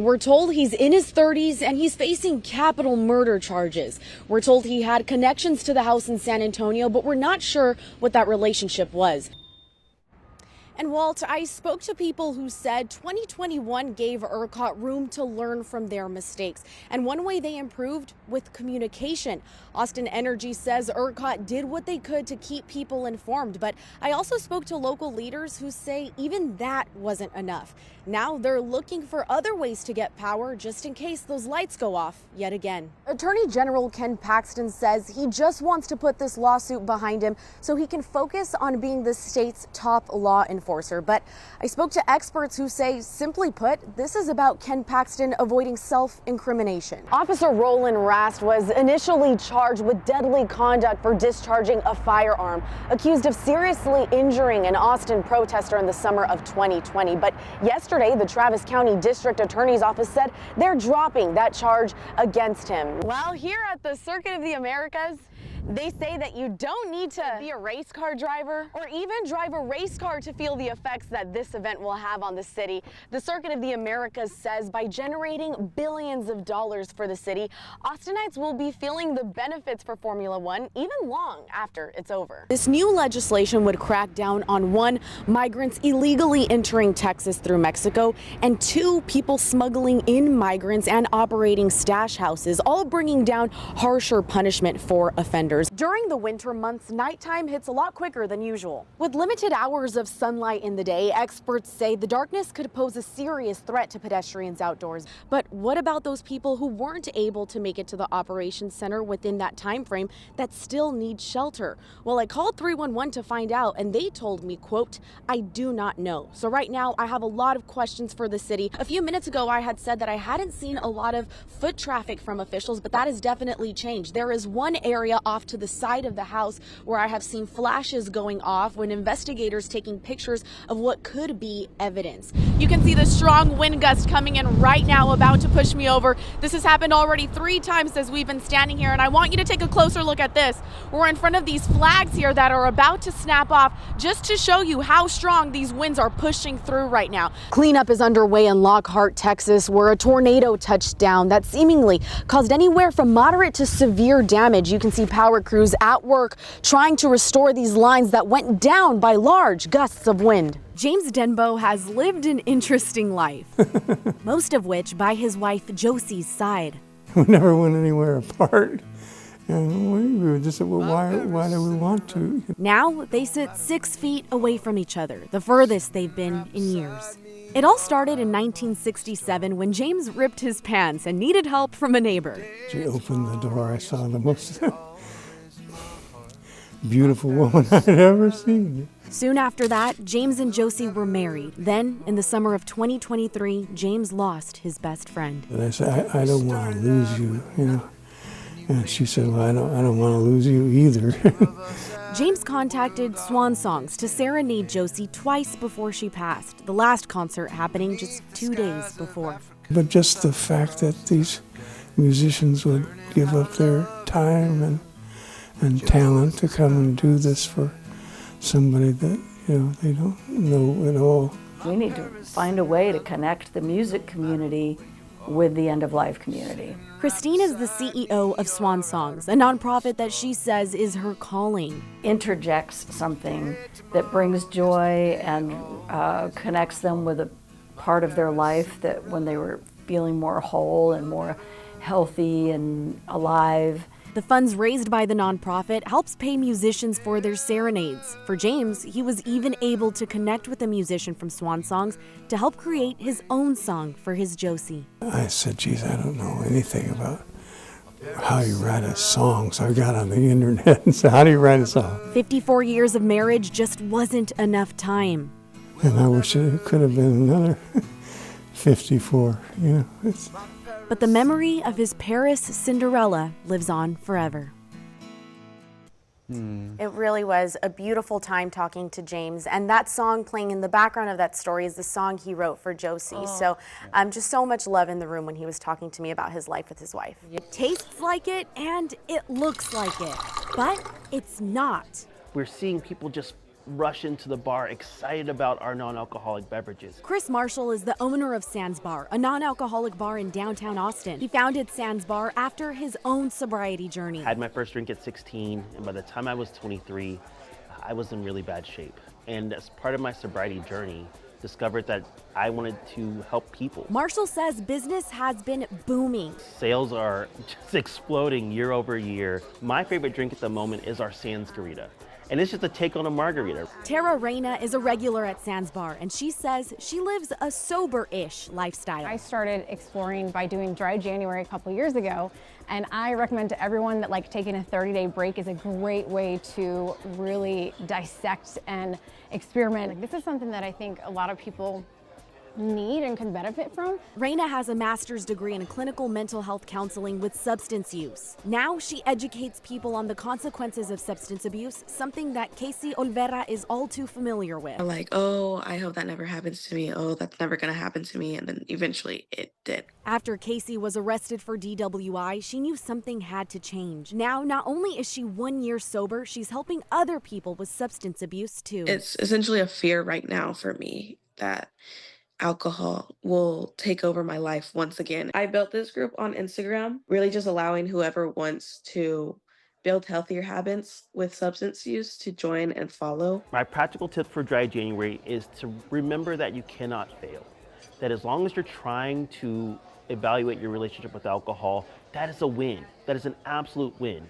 We're told he's in his 30s and he's facing capital murder charges. We're told he had connections to the house in San Antonio, but we're not sure what that relationship was. And Walt, I spoke to people who said 2021 gave ERCOT room to learn from their mistakes. And one way they improved with communication. Austin Energy says ERCOT did what they could to keep people informed. But I also spoke to local leaders who say even that wasn't enough. Now they're looking for other ways to get power just in case those lights go off yet again. Attorney General Ken Paxton says he just wants to put this lawsuit behind him so he can focus on being the state's top law enforcer. But I spoke to experts who say, simply put, this is about Ken Paxton avoiding self-incrimination. Officer Roland Rast was initially charged with deadly conduct for discharging a firearm, accused of seriously injuring an Austin protester in the summer of 2020. But yesterday, the Travis County District Attorney's Office said they're dropping that charge against him. Well, here at the Circuit of the Americas, they say that you don't need to be a race car driver or even drive a race car to feel the effects that this event will have on the city. The Circuit of the Americas says by generating billions of dollars for the city, Austinites will be feeling the benefits for Formula One even long after it's over. This new legislation would crack down on 1, migrants illegally entering Texas through Mexico, and 2, people smuggling in migrants and operating stash houses, all bringing down harsher punishment for offenders. During the winter months, nighttime hits a lot quicker than usual. With limited hours of sunlight in the day, experts say the darkness could pose a serious threat to pedestrians outdoors. But what about those people who weren't able to make it to the operations center within that time frame that still need shelter? Well, I called 311 to find out, and they told me, quote, "I do not know." So right now, I have a lot of questions for the city. A few minutes ago, I had said that I hadn't seen a lot of foot traffic from officials, but that has definitely changed. There is one area off to the side of the house where I have seen flashes going off when investigators taking pictures of what could be evidence. You can see the strong wind gust coming in right now, about to push me over. This has happened already 3 times as we've been standing here, and I want you to take a closer look at this. We're in front of these flags here that are about to snap off, just to show you how strong these winds are pushing through right now. Cleanup is underway in Lockhart, Texas, where a tornado touched down that seemingly caused anywhere from moderate to severe damage. You can see power crews at work trying to restore these lines that went down by large gusts of wind. James Denbo has lived an interesting life, most of which by his wife Josie's side. We never went anywhere apart. And we were just said, well, why do we want to? Now they sit 6 feet away from each other, the furthest they've been in years. It all started in 1967 when James ripped his pants and needed help from a neighbor. She opened the door. I saw the most beautiful woman I'd ever seen. Soon after that, James and Josie were married. Then, in the summer of 2023, James lost his best friend. And I said, I don't want to lose you, you know. And she said, well, I don't want to lose you either. James contacted Swan Songs to serenade Josie twice before she passed, the last concert happening just 2 days before. But just the fact that these musicians would give up their time and talent to come and do this for somebody that, you know, they don't know at all. We need to find a way to connect the music community with the end-of-life community. Christine is the CEO of Swan Songs, a nonprofit that she says is her calling. Interjects something that brings joy and connects them with a part of their life that when they were feeling more whole and more healthy and alive. The funds raised by the nonprofit helps pay musicians for their serenades. For James, he was even able to connect with a musician from Swan Songs to help create his own song for his Josie. I said, geez, I don't know anything about how you write a song, so I got on the internet and said, how do you write a song? 54 years of marriage just wasn't enough time. And I wish it could have been another 54, you know. But the memory of his Paris Cinderella lives on forever. It really was a beautiful time talking to James, and that song playing in the background of that story is the song he wrote for Josie. So just so much love in the room when he was talking to me about his life with his wife. It tastes like it and it looks like it, but it's not. We're seeing people just rush into the bar excited about our non-alcoholic beverages. Chris Marshall is the owner of Sands Bar, a non-alcoholic bar in downtown Austin. He founded Sands Bar after his own sobriety journey. I had my first drink at 16, and by the time I was 23, I was in really bad shape. And as part of my sobriety journey, discovered that I wanted to help people. Marshall says business has been booming. Sales are just exploding year over year. My favorite drink at the moment is our Sansgarita. And it's just a take on a margarita. Tara Reyna is a regular at Sands Bar, and she says she lives a sober-ish lifestyle. I started exploring by doing Dry January a couple years ago, and I recommend to everyone that taking a 30-day break is a great way to really dissect and experiment. This is something that I think a lot of people need and can benefit from. Reyna has a master's degree in clinical mental health counseling with substance use. Now she educates people on the consequences of substance abuse, something that Casey Olvera is all too familiar with. Like, oh, I hope that never happens to me. Oh, that's never gonna happen to me. And then eventually it did. After Casey was arrested for DWI, she knew something had to change. Now, not only is she 1 year sober, she's helping other people with substance abuse too. It's essentially a fear right now for me that alcohol will take over my life once again. I built this group on Instagram, really just allowing whoever wants to build healthier habits with substance use to join and follow. My practical tip for Dry January is to remember that you cannot fail. That as long as you're trying to evaluate your relationship with alcohol, that is a win. That is an absolute win.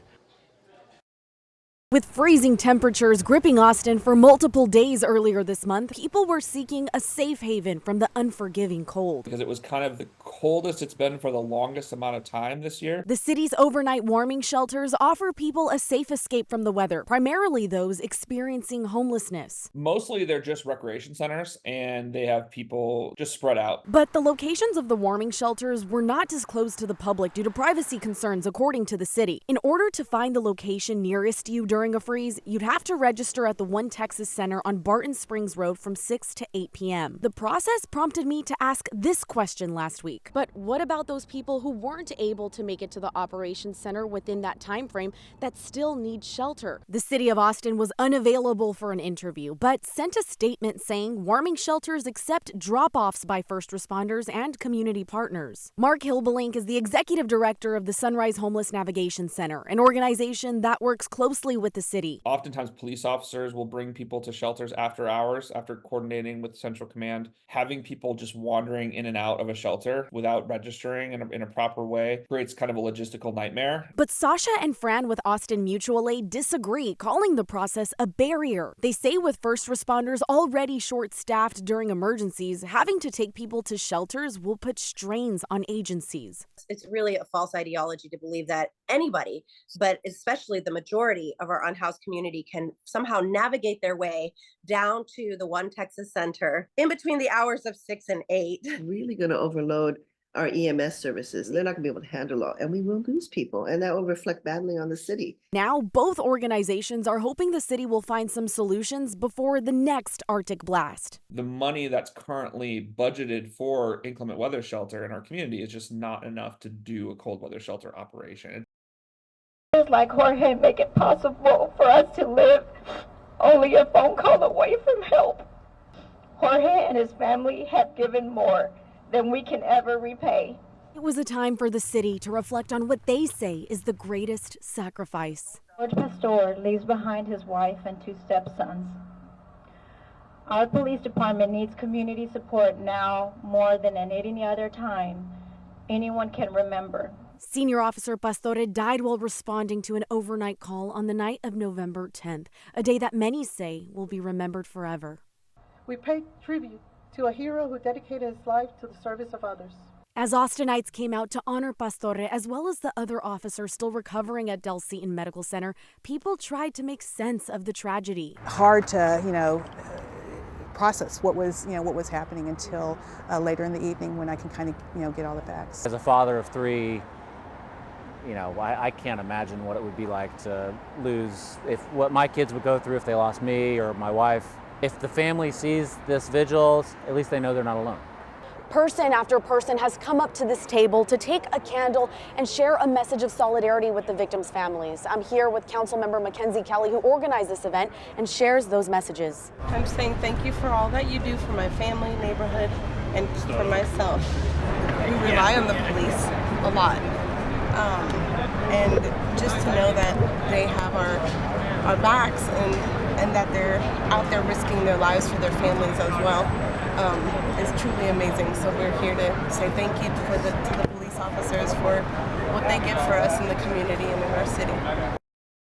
With freezing temperatures gripping Austin for multiple days earlier this month, people were seeking a safe haven from the unforgiving cold. Because it was kind of the coldest it's been for the longest amount of time this year. The city's overnight warming shelters offer people a safe escape from the weather, primarily those experiencing homelessness. Mostly they're just recreation centers and they have people just spread out. But the locations of the warming shelters were not disclosed to the public due to privacy concerns, according to the city. In order to find the location nearest you during a freeze, you'd have to register at the One Texas Center on Barton Springs Road from 6 to 8 p.m. The process prompted me to ask this question last week. But what about those people who weren't able to make it to the operations center within that time frame that still need shelter? The city of Austin was unavailable for an interview, but sent a statement saying warming shelters accept drop-offs by first responders and community partners. Mark Hilbelink is the executive director of the Sunrise Homeless Navigation Center, an organization that works closely with the city. Oftentimes police officers will bring people to shelters after hours, after coordinating with Central Command. Having people just wandering in and out of a shelter without registering in a proper way creates kind of a logistical nightmare. But Sasha and Fran with Austin Mutual Aid disagree, calling the process a barrier. They say with first responders already short-staffed during emergencies, having to take people to shelters will put strains on agencies. It's really a false ideology to believe that anybody, but especially the majority of our unhoused community, can somehow navigate their way down to the One Texas Center in between the hours of 6 and 8. Really going to overload our EMS services. They're not going to be able to handle it, and we will lose people, and that will reflect badly on the city. Now, both organizations are hoping the city will find some solutions before the next Arctic blast. The money that's currently budgeted for inclement weather shelter in our community is just not enough to do a cold weather shelter operation. Like Jorge make it possible for us to live only a phone call away from help. Jorge and his family have given more than we can ever repay. It was a time for the city to reflect on what they say is the greatest sacrifice. George Pastor leaves behind his wife and 2 stepsons. Our police department needs community support now more than at any other time anyone can remember. Senior Officer Pastore died while responding to an overnight call on the night of November 10th, a day that many say will be remembered forever. We pay tribute to a hero who dedicated his life to the service of others. As Austinites came out to honor Pastore, as well as the other officers still recovering at Del Seaton Medical Center, people tried to make sense of the tragedy. Hard to, process what was happening until later in the evening when I can kind of, get all the facts. As a father of 3, I can't imagine what it would be like to lose, what my kids would go through if they lost me or my wife. If the family sees this vigil, at least they know they're not alone. Person after person has come up to this table to take a candle and share a message of solidarity with the victims' families. I'm here with Councilmember Mackenzie Kelly, who organized this event and shares those messages. I'm saying thank you for all that you do for my family, neighborhood, and for myself. We rely on the police a lot. And just to know that they have our backs and that they're out there risking their lives for their families as well is truly amazing. So we're here to say thank you to the police officers for what they give for us in the community and in our city.